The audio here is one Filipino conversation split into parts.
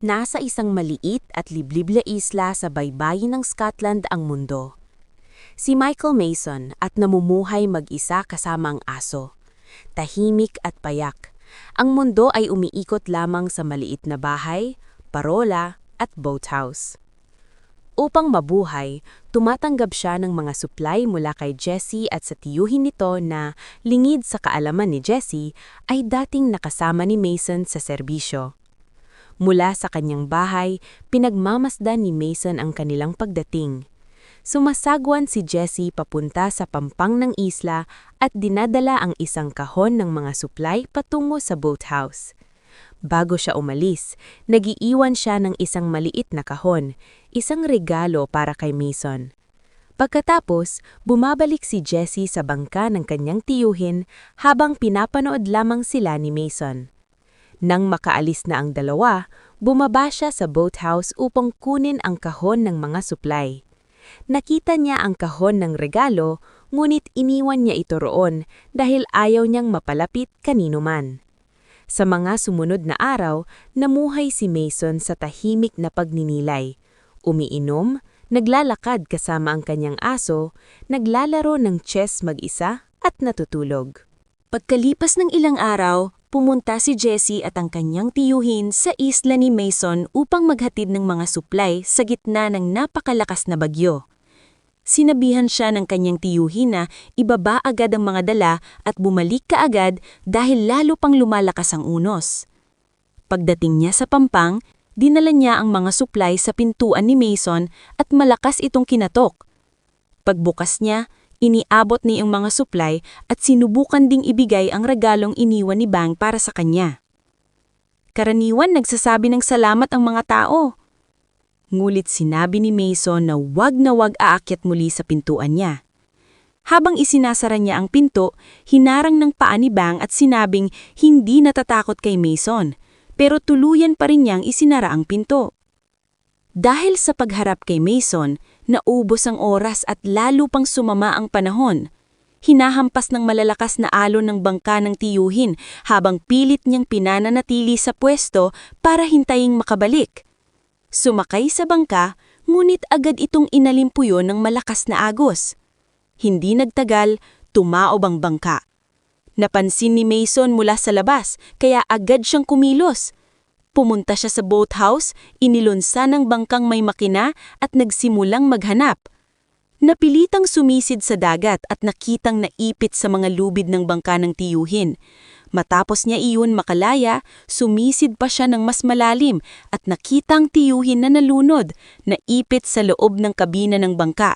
Nasa isang maliit at liblib na isla sa baybayin ng Scotland ang mundo. Si Michael Mason at namumuhay mag-isa kasama ang aso. Tahimik at payak. Ang mundo ay umiikot lamang sa maliit na bahay, parola at boathouse. Upang mabuhay, tumatanggap siya ng mga supply mula kay Jessie at sa tiyuhin nito na, lingid sa kaalaman ni Jessie, ay dating nakasama ni Mason sa serbisyo. Mula sa kanyang bahay, pinagmamasdan ni Mason ang kanilang pagdating. Sumasagwan si Jessie papunta sa pampang ng isla at dinadala ang isang kahon ng mga supply patungo sa boathouse. Bago siya umalis, nagiiwan siya ng isang maliit na kahon, isang regalo para kay Mason. Pagkatapos, bumabalik si Jessie sa bangka ng kanyang tiyuhin habang pinapanood lamang sila ni Mason. Nang makaalis na ang dalawa, bumaba siya sa boathouse upang kunin ang kahon ng mga supply. Nakita niya ang kahon ng regalo, ngunit iniwan niya ito roon dahil ayaw niyang mapalapit kanino man. Sa mga sumunod na araw, namuhay si Mason sa tahimik na pagninilay. Umiinom, naglalakad kasama ang kanyang aso, naglalaro ng chess mag-isa at natutulog. Pagkalipas ng ilang araw, pumunta si Jessie at ang kanyang tiyuhin sa isla ni Mason upang maghatid ng mga supply sa gitna ng napakalakas na bagyo. Sinabihan siya ng kanyang tiyuhin na ibaba agad ang mga dala at bumalik kaagad dahil lalo pang lumalakas ang unos. Pagdating niya sa pampang, dinala niya ang mga supply sa pintuan ni Mason at malakas itong kinatok. Pagbukas niya, iniabot niya ang mga supply at sinubukan ding ibigay ang regalong iniwan ni Bang para sa kanya. Karaniwan nagsasabi ng salamat ang mga tao. Ngulit sinabi ni Mason na wag aakyat muli sa pintuan niya. Habang isinasara niya ang pinto, hinarang ng paa ni Bang at sinabing hindi natatakot kay Mason, pero tuluyan pa rin niyang isinara ang pinto. Dahil sa pagharap kay Mason, naubos ang oras at lalo pang sumama ang panahon. Hinahampas ng malalakas na alon ng bangka ng tiyuhin habang pilit niyang pinananatili sa pwesto para hintaying makabalik. Sumakay sa bangka, ngunit agad itong inalimpuyo ng malakas na agos. Hindi nagtagal, tumaob ang bangka. Napansin ni Mason mula sa labas, kaya agad siyang kumilos. Pumunta siya sa boathouse, inilunsa ng bangkang may makina at nagsimulang maghanap. Napilitang sumisid sa dagat at nakitang naipit sa mga lubid ng bangka ng tiyuhin. Matapos niya iyon makalaya, sumisid pa siya ng mas malalim at nakitang tiyuhin na nalunod, naipit sa loob ng kabina ng bangka.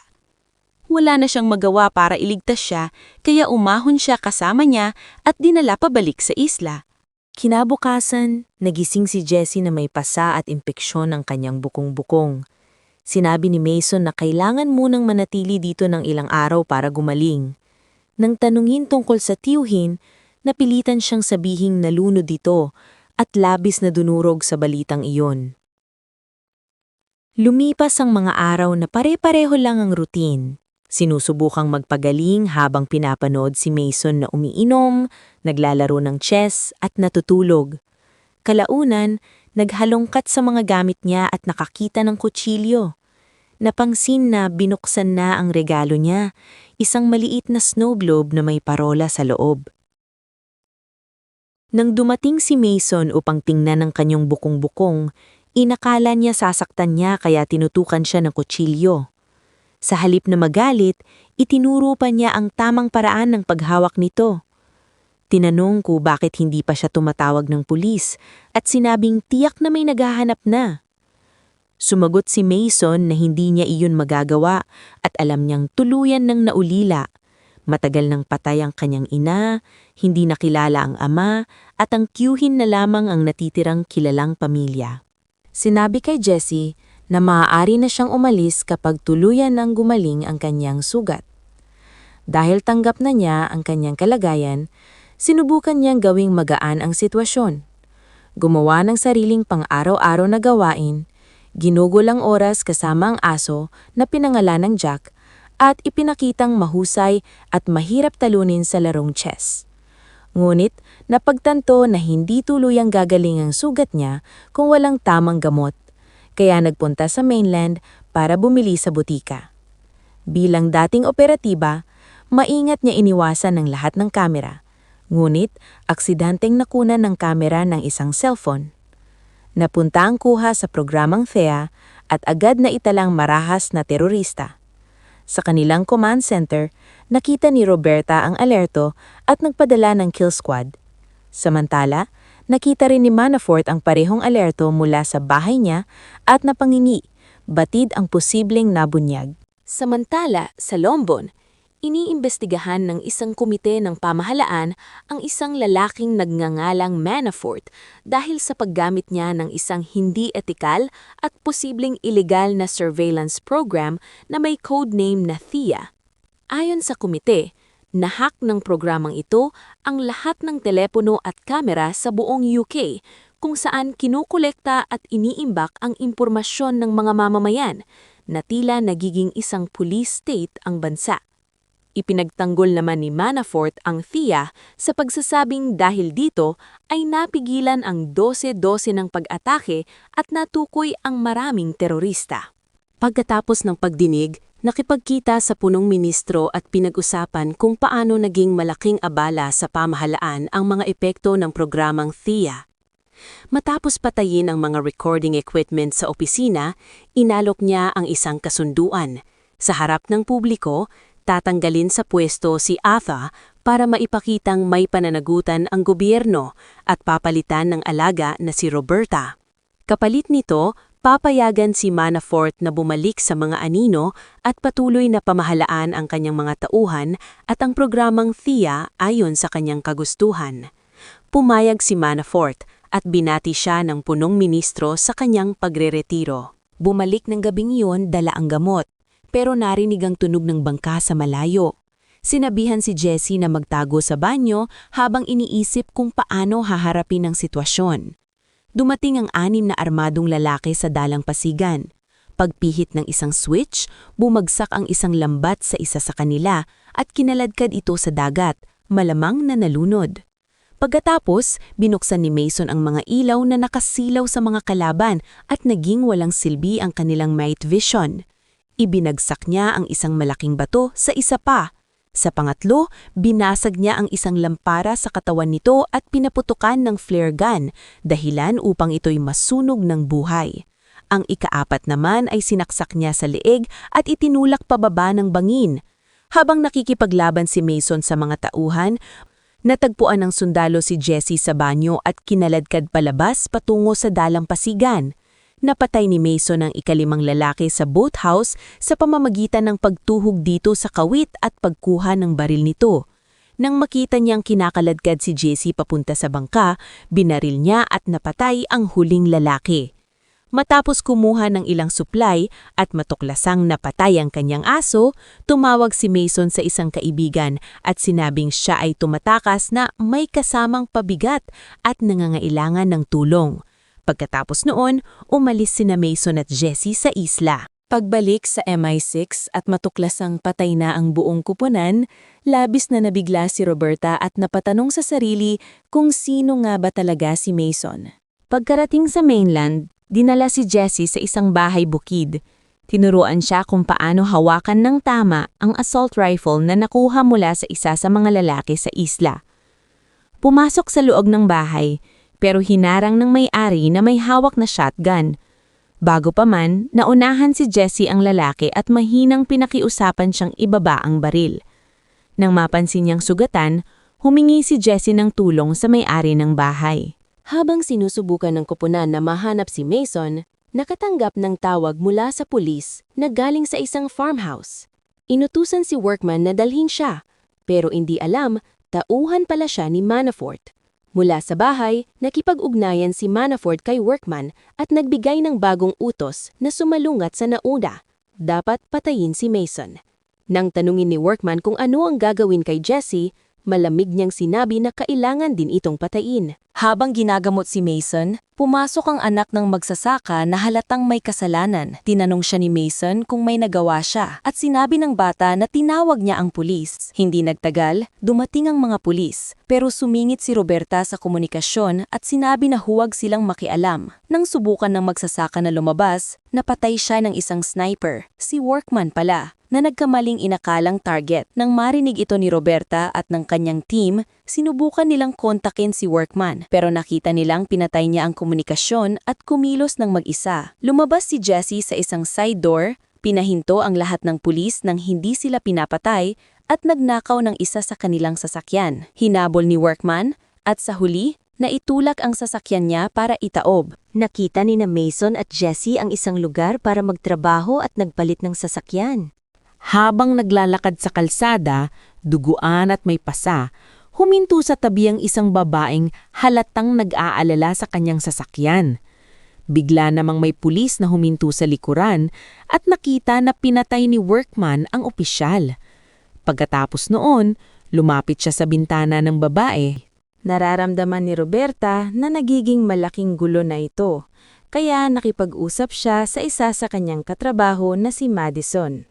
Wala na siyang magawa para iligtas siya, kaya umahon siya kasama niya at dinala pabalik sa isla. Kinabukasan, nagising si Jessie na may pasa at impeksyon ang kanyang bukong-bukong. Sinabi ni Mason na kailangan munang manatili dito ng ilang araw para gumaling. Nang tanungin tungkol sa tiyuhin, napilitan siyang sabihing nalunod dito at labis na dunurog sa balitang iyon. Lumipas ang mga araw na pare-pareho lang ang routine. Sinusubukang magpagaling habang pinapanood si Mason na umiinom, naglalaro ng chess at natutulog. Kalaunan, naghalongkat sa mga gamit niya at nakakita ng kutsilyo. Napangsin na binuksan na ang regalo niya, isang maliit na snow globe na may parola sa loob. Nang dumating si Mason upang tingnan ang kanyang bukong-bukong, inakala niya sasaktan niya kaya tinutukan siya ng kutsilyo. Sa halip na magalit, itinuro pa niya ang tamang paraan ng paghawak nito. Tinanong ko bakit hindi pa siya tumatawag ng pulis at sinabing tiyak na may naghahanap na. Sumagot si Mason na hindi niya iyon magagawa at alam niyang tuluyan ng naulila. Matagal nang patay ang kanyang ina, hindi nakilala ang ama, at ang tiyuhin na lamang ang natitirang kilalang pamilya. Sinabi kay Jessie na maaari na siyang umalis kapag tuluyan nang gumaling ang kanyang sugat. Dahil tanggap na niya ang kanyang kalagayan, sinubukan niyang gawing magaan ang sitwasyon. Gumawa ng sariling pang-araw-araw na gawain, ginugol ang oras kasama ang aso na pinangalan ng Jack, at ipinakitang mahusay at mahirap talunin sa larong chess. Ngunit napagtanto na hindi tuluyang gagaling ang sugat niya kung walang tamang gamot, kaya nagpunta sa mainland para bumili sa butika. Bilang dating operatiba, maingat niya iniwasan ng lahat ng kamera, ngunit aksidenteng nakunan ng kamera ng isang cellphone. Napunta ang kuha sa programang THEA at agad na italang marahas na terorista. Sa kanilang command center, nakita ni Roberta ang alerto at nagpadala ng kill squad. Samantala, nakita rin ni Manafort ang parehong alerto mula sa bahay niya at napangingi, batid ang posibleng nabunyag. Samantala, sa Lombon, iniimbestigahan ng isang komite ng pamahalaan ang isang lalaking nagngangalang Manafort dahil sa paggamit niya ng isang hindi etikal at posibleng illegal na surveillance program na may codename na THEA. Ayon sa komite, nahack ng programang ito ang lahat ng telepono at kamera sa buong UK kung saan kinukolekta at iniimbak ang impormasyon ng mga mamamayan na tila nagiging isang police state ang bansa. Ipinagtanggol naman ni Manafort ang THEA sa pagsasabing dahil dito ay napigilan ang 12-12 ng pag-atake at natukoy ang maraming terorista. Pagkatapos ng pagdinig, nakipagkita sa punong ministro at pinag-usapan kung paano naging malaking abala sa pamahalaan ang mga epekto ng programang THEA. Matapos patayin ang mga recording equipment sa opisina, inalok niya ang isang kasunduan. Sa harap ng publiko, tatanggalin sa pwesto si Arthur para maipakitang may pananagutan ang gobyerno at papalitan ng alaga na si Roberta. Kapalit nito, papayagan si Manafort na bumalik sa mga anino at patuloy na pamahalaan ang kanyang mga tauhan at ang programang THEA ayon sa kanyang kagustuhan. Pumayag si Manafort at binati siya ng punong ministro sa kanyang pagreretiro. Bumalik ng gabing iyon dala ang gamot, pero narinig ang tunog ng bangka sa malayo. Sinabihan si Jessie na magtago sa banyo habang iniisip kung paano haharapin ang sitwasyon. Dumating ang 6 na armadong lalaki sa dalang pasigan. Pagpihit ng isang switch, bumagsak ang isang lambat sa isa sa kanila at kinaladkad ito sa dagat, malamang na nalunod. Pagkatapos, binuksan ni Mason ang mga ilaw na nakasilaw sa mga kalaban at naging walang silbi ang kanilang night vision. Ibinagsak niya ang isang malaking bato sa isa pa. Sa pangatlo, binasag niya ang isang lampara sa katawan nito at pinaputukan ng flare gun, dahilan upang ito'y masunog ng buhay. Ang ika-4 naman ay sinaksak niya sa leeg at itinulak pababa ng bangin. Habang nakikipaglaban si Mason sa mga tauhan, natagpuan ng sundalo si Jessie sa banyo at kinaladkad palabas patungo sa dalang pasigan. Napatay ni Mason ang ika-5 lalaki sa boathouse sa pamamagitan ng pagtuhog dito sa kawit at pagkuha ng baril nito. Nang makita niyang kinakaladkad si Jessie papunta sa bangka, binaril niya at napatay ang huling lalaki. Matapos kumuha ng ilang supply at matuklasang napatay ang kanyang aso, tumawag si Mason sa isang kaibigan at sinabing siya ay tumatakas na may kasamang pabigat at nangangailangan ng tulong. Pagkatapos noon, umalis sina Mason at Jessie sa isla. Pagbalik sa MI6 at matuklasang patay na ang buong kupunan, labis na nabigla si Roberta at napatanong sa sarili kung sino nga ba talaga si Mason. Pagkarating sa mainland, dinala si Jessie sa isang bahay bukid. Tinuruan siya kung paano hawakan ng tama ang assault rifle na nakuha mula sa isa sa mga lalaki sa isla. Pumasok sa loob ng bahay, pero hinarang ng may-ari na may hawak na shotgun. Bago pa man, naunahan si Jessie ang lalaki at mahinang pinakiusapan siyang ibaba ang baril. Nang mapansin niyang sugatan, humingi si Jessie ng tulong sa may-ari ng bahay. Habang sinusubukan ng koponan na mahanap si Mason, nakatanggap ng tawag mula sa pulis na galing sa isang farmhouse. Inutusan si Workman na dalhin siya, pero hindi alam, tauhan pala siya ni Manafort. Mula sa bahay, nakipag-ugnayan si Manafort kay Workman at nagbigay ng bagong utos na sumalungat sa nauna. Dapat patayin si Mason. Nang tanungin ni Workman kung ano ang gagawin kay Jessie, Malamig niyang sinabi na kailangan din itong patayin. Habang ginagamot si Mason, pumasok ang anak ng magsasaka na halatang may kasalanan. Tinanong siya ni Mason kung may nagawa siya at sinabi ng bata na tinawag niya ang pulis. Hindi nagtagal, dumating ang mga pulis. Pero sumingit si Roberta sa komunikasyon at sinabi na huwag silang makialam. Nang subukan ng magsasaka na lumabas, napatay siya ng isang sniper, si Workman pala, na nagkamaling inakalang target. Nang marinig ito ni Roberta at ng kanyang team, sinubukan nilang kontakin si Workman pero nakita nilang pinatay niya ang komunikasyon at kumilos ng mag-isa. Lumabas si Jesse sa isang side door, pinahinto ang lahat ng pulis nang hindi sila pinapatay at nagnakaw ng isa sa kanilang sasakyan. Hinabol ni Workman at sa huli, naitulak ang sasakyan niya para itaob. Nakita ni na Mason at Jesse ang isang lugar para magtrabaho at nagpalit ng sasakyan. Habang naglalakad sa kalsada, duguan at may pasa, huminto sa tabi ang isang babaeng halatang nag-aalala sa kanyang sasakyan. Bigla namang may pulis na huminto sa likuran at nakita na pinatay ni Workman ang opisyal. Pagkatapos noon, lumapit siya sa bintana ng babae. Nararamdaman ni Roberta na nagiging malaking gulo na ito, kaya nakipag-usap siya sa isa sa kanyang katrabaho na si Madison.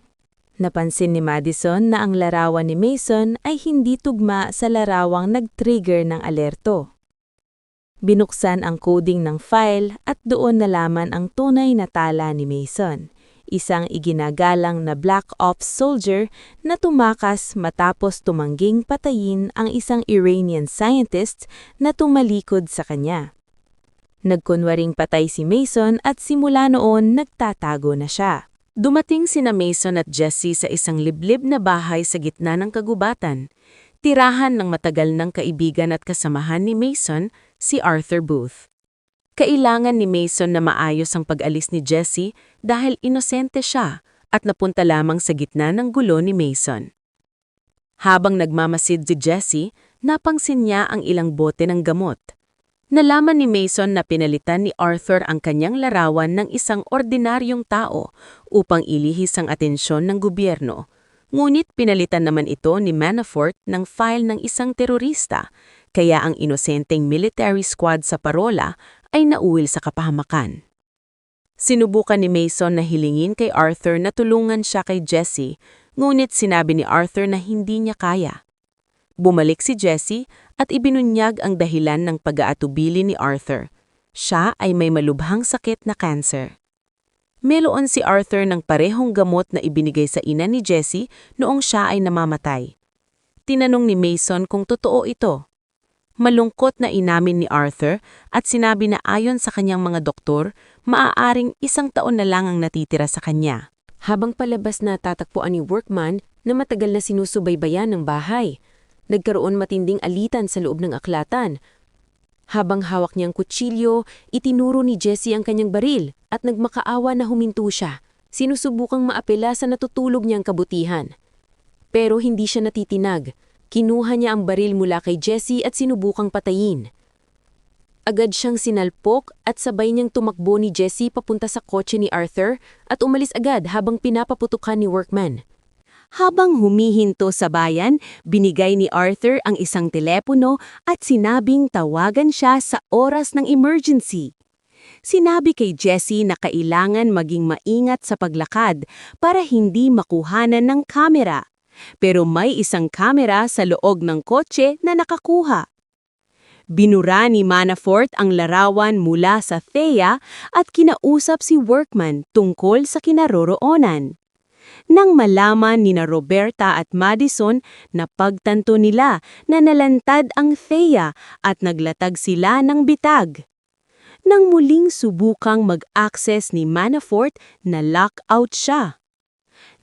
Napansin ni Madison na ang larawan ni Mason ay hindi tugma sa larawang nag-trigger ng alerto. Binuksan ang coding ng file at doon nalaman ang tunay na tala ni Mason, isang iginagalang na Black Ops soldier na tumakas matapos tumangging patayin ang isang Iranian scientist na tumalikod sa kanya. Nagkunwaring patay si Mason at simula noon nagtatago na siya. Dumating sina Mason at Jesse sa isang liblib na bahay sa gitna ng kagubatan, tirahan ng matagal ng kaibigan at kasamahan ni Mason, si Arthur Booth. Kailangan ni Mason na maayos ang pag-alis ni Jesse dahil inosente siya at napunta lamang sa gitna ng gulo ni Mason. Habang nagmamasid si Jesse, napangsin niya ang ilang bote ng gamot. Nalaman ni Mason na pinalitan ni Arthur ang kanyang larawan ng isang ordinaryong tao upang ilihis ang atensyon ng gobyerno. Ngunit pinalitan naman ito ni Manafort ng file ng isang terorista, kaya ang inosenteng military squad sa parola ay nauwil sa kapahamakan. Sinubukan ni Mason na hilingin kay Arthur na tulungan siya kay Jesse, ngunit sinabi ni Arthur na hindi niya kaya. Bumalik si Jesse at ibinunyag ang dahilan ng pag-aatubili ni Arthur. Siya ay may malubhang sakit na cancer. Meron si Arthur ng parehong gamot na ibinigay sa ina ni Jesse noong siya ay namamatay. Tinanong ni Mason kung totoo ito. Malungkot na inamin ni Arthur at sinabi na ayon sa kanyang mga doktor, maaaring 1 taon na lang ang natitira sa kanya. Habang palabas na tatakpuan ni Workman na matagal na sinusubaybayan ng bahay, nagkaroon matinding alitan sa loob ng aklatan. Habang hawak niyang kutsilyo, itinuro ni Jesse ang kanyang baril at nagmakaawa na huminto siya, sinusubukang maapela sa natutulog niyang kabutihan. Pero hindi siya natitinag. Kinuha niya ang baril mula kay Jesse at sinubukang patayin. Agad siyang sinalpok at sabay niyang tumakbo ni Jesse papunta sa kotse ni Arthur at umalis agad habang pinapaputukan ni Workman. Habang humihinto sa bayan, binigay ni Arthur ang isang telepono at sinabing tawagan siya sa oras ng emergency. Sinabi kay Jesse na kailangan maging maingat sa paglakad para hindi makuhanan ng kamera. Pero may isang kamera sa loob ng kotse na nakakuha. Binura ni Manafort ang larawan mula sa Thea at kinausap si Workman tungkol sa kinaroroonan. Nang malaman ni na Roberta at Madison na pagtanto nila na nalantad ang Thea at naglatag sila ng bitag. Nang muling subukang mag-access ni Manafort, na-lockout siya.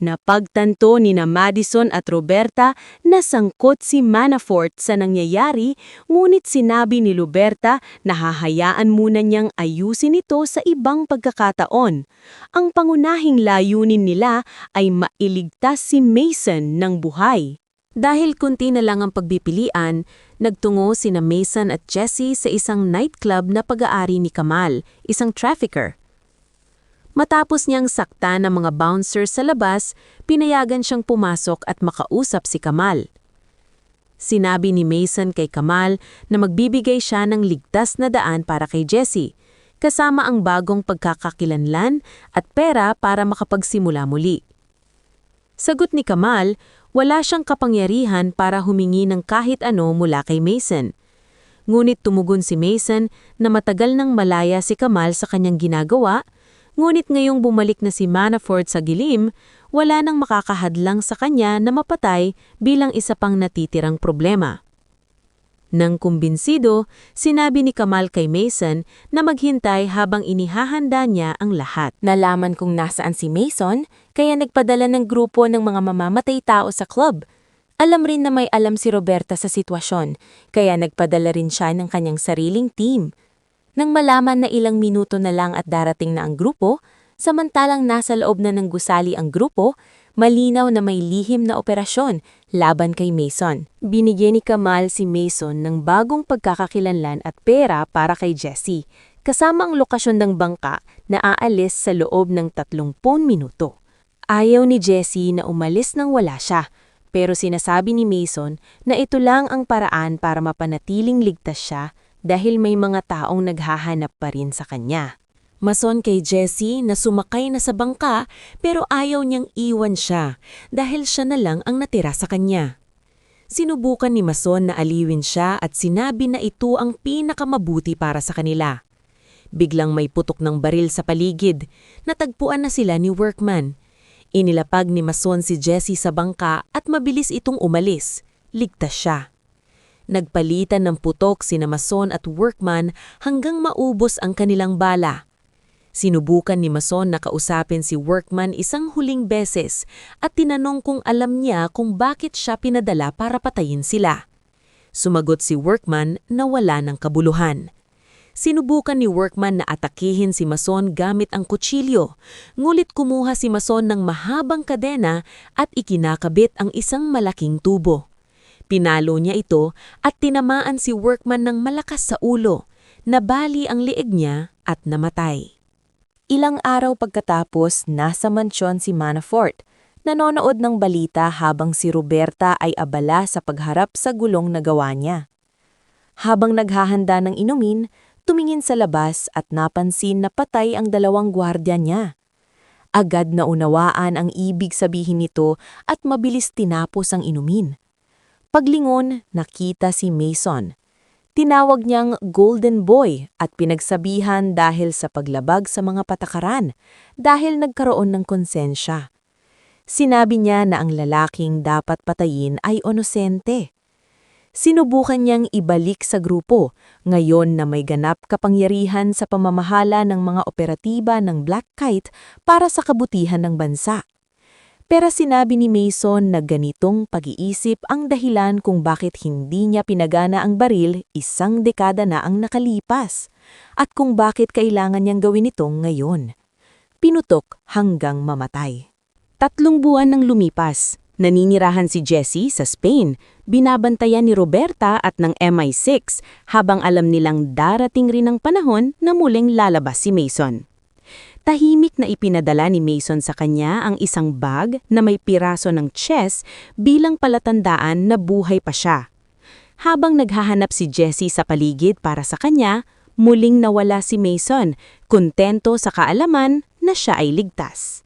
Napagtanto ni na Madison at Roberta na sangkot si Manafort sa nangyayari, ngunit sinabi ni Roberta na hahayaan muna niyang ayusin ito sa ibang pagkakataon. Ang pangunahing layunin nila ay mailigtas si Mason ng buhay. Dahil kunti na lang ang pagpipilian, nagtungo sina Mason at Jesse sa isang nightclub na pag-aari ni Kamal, isang trafficker. Matapos niyang sakta ng mga bouncers sa labas, pinayagan siyang pumasok at makausap si Kamal. Sinabi ni Mason kay Kamal na magbibigay siya ng ligtas na daan para kay Jessie, kasama ang bagong pagkakakilanlan at pera para makapagsimula muli. Sagot ni Kamal, wala siyang kapangyarihan para humingi ng kahit ano mula kay Mason. Ngunit tumugon si Mason na matagal nang malaya si Kamal sa kanyang ginagawa, ngunit ngayong bumalik na si Manafort sa gilim, wala nang makakahadlang sa kanya na mapatay bilang isa pang natitirang problema. Nang kumbinsido, sinabi ni Kamal kay Mason na maghintay habang inihahanda niya ang lahat. Nalaman kung nasaan si Mason, kaya nagpadala ng grupo ng mga mamamatay tao sa club. Alam rin na may alam si Roberta sa sitwasyon, kaya nagpadala rin siya ng kanyang sariling team. Nang malaman na ilang minuto na lang at darating na ang grupo, samantalang nasa loob na ng gusali ang grupo, malinaw na may lihim na operasyon laban kay Mason. Binigyan ni Kamal si Mason ng bagong pagkakakilanlan at pera para kay Jessie, kasama ang lokasyon ng bangka na aalis sa loob ng 30 minuto. Ayaw ni Jessie na umalis nang wala siya, pero sinasabi ni Mason na ito lang ang paraan para mapanatiling ligtas siya dahil may mga taong naghahanap pa rin sa kanya. Mason kay Jessie na sumakay na sa bangka pero ayaw niyang iwan siya dahil siya na lang ang natira sa kanya. Sinubukan ni Mason na aliwin siya at sinabi na ito ang pinakamabuti para sa kanila. Biglang may putok ng baril sa paligid, natagpuan na sila ni Workman. Inilapag ni Mason si Jessie sa bangka at mabilis itong umalis. Ligtas siya. Nagpalitan ng putok sina Mason at Workman hanggang maubos ang kanilang bala. Sinubukan ni Mason na kausapin si Workman isang huling beses at tinanong kung alam niya kung bakit siya pinadala para patayin sila. Sumagot si Workman na wala ng kabuluhan. Sinubukan ni Workman na atakihin si Mason gamit ang kutsilyo, ngulit kumuha si Mason ng mahabang kadena at ikinakabit ang isang malaking tubo. Pinalo niya ito at tinamaan si Workman ng malakas sa ulo, nabali ang liig niya at namatay. Ilang araw pagkatapos, nasa mansyon si Manafort. Nanonood ng balita habang si Roberta ay abala sa pagharap sa gulong na gawa niya. Habang naghahanda ng inumin, tumingin sa labas at napansin na patay ang 2 gwardiya niya. Agad na unawaan ang ibig sabihin nito at mabilis tinapos ang inumin. Paglingon, nakita si Mason. Tinawag niyang Golden Boy at pinagsabihan dahil sa paglabag sa mga patakaran, dahil nagkaroon ng konsensya. Sinabi niya na ang lalaking dapat patayin ay inosente. Sinubukan niyang ibalik sa grupo, ngayon na may ganap kapangyarihan sa pamamahala ng mga operatiba ng Black Kite para sa kabutihan ng bansa. Pero sinabi ni Mason na ganitong pag-iisip ang dahilan kung bakit hindi niya pinagana ang baril 1 dekada na ang nakalipas, at kung bakit kailangan niyang gawin ito ngayon. Pinutok hanggang mamatay. 3 buwan nang lumipas. Naninirahan si Jessie sa Spain, binabantayan ni Roberta at ng MI6 habang alam nilang darating rin ang panahon na muling lalabas si Mason. Tahimik na ipinadala ni Mason sa kanya ang isang bag na may piraso ng chess bilang palatandaan na buhay pa siya. Habang naghahanap si Jessie sa paligid para sa kanya, muling nawala si Mason, kontento sa kaalaman na siya ay ligtas.